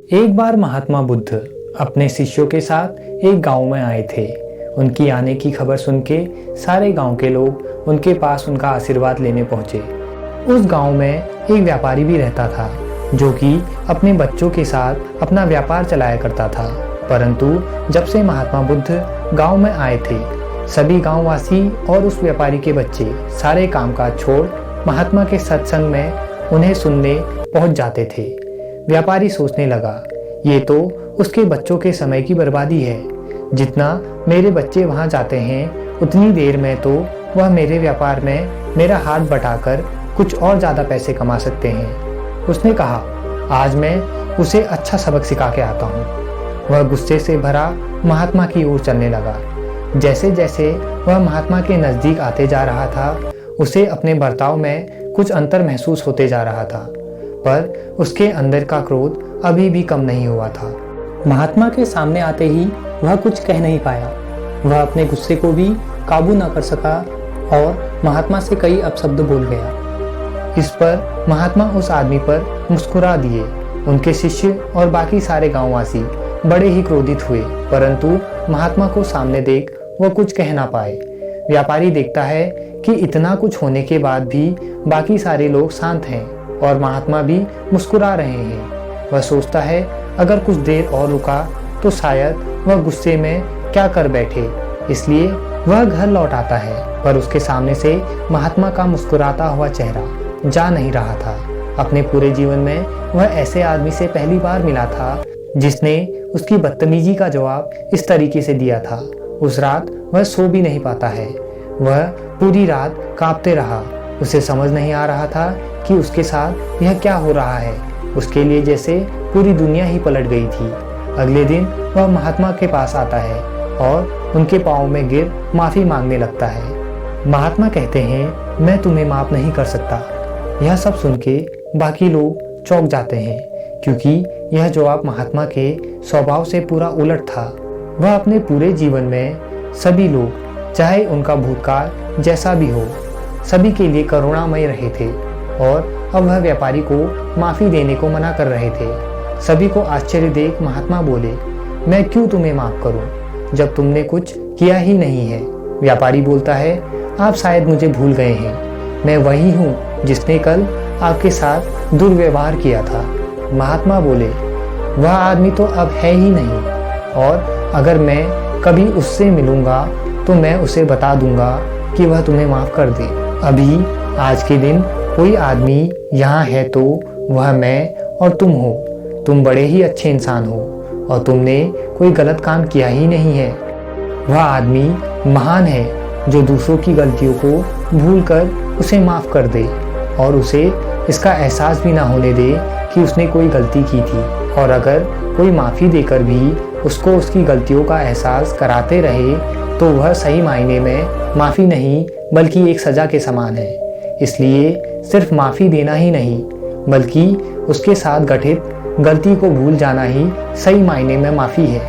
एक बार महात्मा बुद्ध अपने शिष्यों के साथ एक गांव में आए थे। उनकी आने की खबर सुन के सारे गांव के लोग उनके पास उनका आशीर्वाद लेने पहुंचे। उस गांव में एक व्यापारी भी रहता था जो कि अपने बच्चों के साथ अपना व्यापार चलाया करता था। परंतु जब से महात्मा बुद्ध गांव में आए थे, सभी गांववासी और उस व्यापारी के बच्चे सारे कामकाज छोड़ महात्मा के सत्संग में उन्हें सुनने पहुंच जाते थे। व्यापारी सोचने लगा, ये तो उसके बच्चों के समय की बर्बादी है। जितना मेरे बच्चे वहां जाते हैं उतनी देर में तो वह मेरे व्यापार में मेरा हाथ बटाकर कुछ और ज़्यादा पैसे कमा सकते हैं। उसने कहा, आज मैं उसे अच्छा सबक सिखा के आता हूँ। वह गुस्से से भरा महात्मा की ओर चलने लगा। जैसे जैसे वह महात्मा के नज़दीक आते जा रहा था, उसे अपने बर्ताव में कुछ अंतर महसूस होते जा रहा था, पर उसके अंदर का क्रोध अभी भी कम नहीं हुआ था। महात्मा के सामने आते ही वह कुछ कह नहीं पाया। वह अपने गुस्से को भी काबू न कर सका और महात्मा से कई अपशब्द बोल गया। इस पर महात्मा उस आदमी पर मुस्कुरा दिए। उनके शिष्य और बाकी सारे गांववासी बड़े ही क्रोधित हुए, परंतु महात्मा को सामने देख वह कुछ कह ना पाए। व्यापारी देखता है कि इतना कुछ होने के बाद भी बाकी सारे लोग शांत हैं और महात्मा भी मुस्कुरा रहे हैं। वह सोचता है, अगर कुछ देर और रुका तो शायद वह गुस्से में क्या कर बैठे। इसलिए वह घर लौट आता है, पर उसके सामने से महात्मा का मुस्कुराता हुआ चेहरा जा नहीं रहा था। अपने पूरे जीवन में वह ऐसे आदमी से पहली बार मिला था जिसने उसकी बदतमीजी का जवाब इस तरीके से दिया था। उस रात वह सो भी नहीं पाता है। वह पूरी रात कांपते रहा। उसे समझ नहीं आ रहा था कि उसके साथ यह क्या हो रहा है। उसके लिए जैसे पूरी दुनिया ही पलट गई थी। अगले दिन वह महात्मा के पास आता है और उनके पाँव में गिर माफ़ी मांगने लगता है। महात्मा कहते हैं, मैं तुम्हें माफ़ नहीं कर सकता। यह सब सुन के बाकी लोग चौंक जाते हैं, क्योंकि यह जवाब महात्मा के स्वभाव से पूरा उलट था। वह अपने पूरे जीवन में सभी लोग, चाहे उनका भूतकाल जैसा भी हो, सभी के लिए करुणामय रहे थे और अब वह व्यापारी को माफ़ी देने को मना कर रहे थे। सभी को आश्चर्य देख महात्मा बोले, मैं क्यों तुम्हें माफ़ करूं जब तुमने कुछ किया ही नहीं है। व्यापारी बोलता है, आप शायद मुझे भूल गए हैं। मैं वही हूँ जिसने कल आपके साथ दुर्व्यवहार किया था। महात्मा बोले, वह आदमी तो अब है ही नहीं, और अगर मैं कभी उससे मिलूंगा तो मैं उसे बता दूंगा कि वह तुम्हें माफ़ कर दे। अभी आज के दिन कोई आदमी यहाँ है तो वह मैं और तुम हो। तुम बड़े ही अच्छे इंसान हो और तुमने कोई गलत काम किया ही नहीं है। वह आदमी महान है जो दूसरों की गलतियों को भूलकर उसे माफ़ कर दे और उसे इसका एहसास भी ना होने दे कि उसने कोई गलती की थी। और अगर कोई माफ़ी देकर भी उसको उसकी गलतियों का एहसास कराते रहे तो वह सही मायने में माफ़ी नहीं बल्कि एक सज़ा के समान है। इसलिए सिर्फ माफ़ी देना ही नहीं बल्कि उसके साथ गठित गलती को भूल जाना ही सही मायने में माफ़ी है।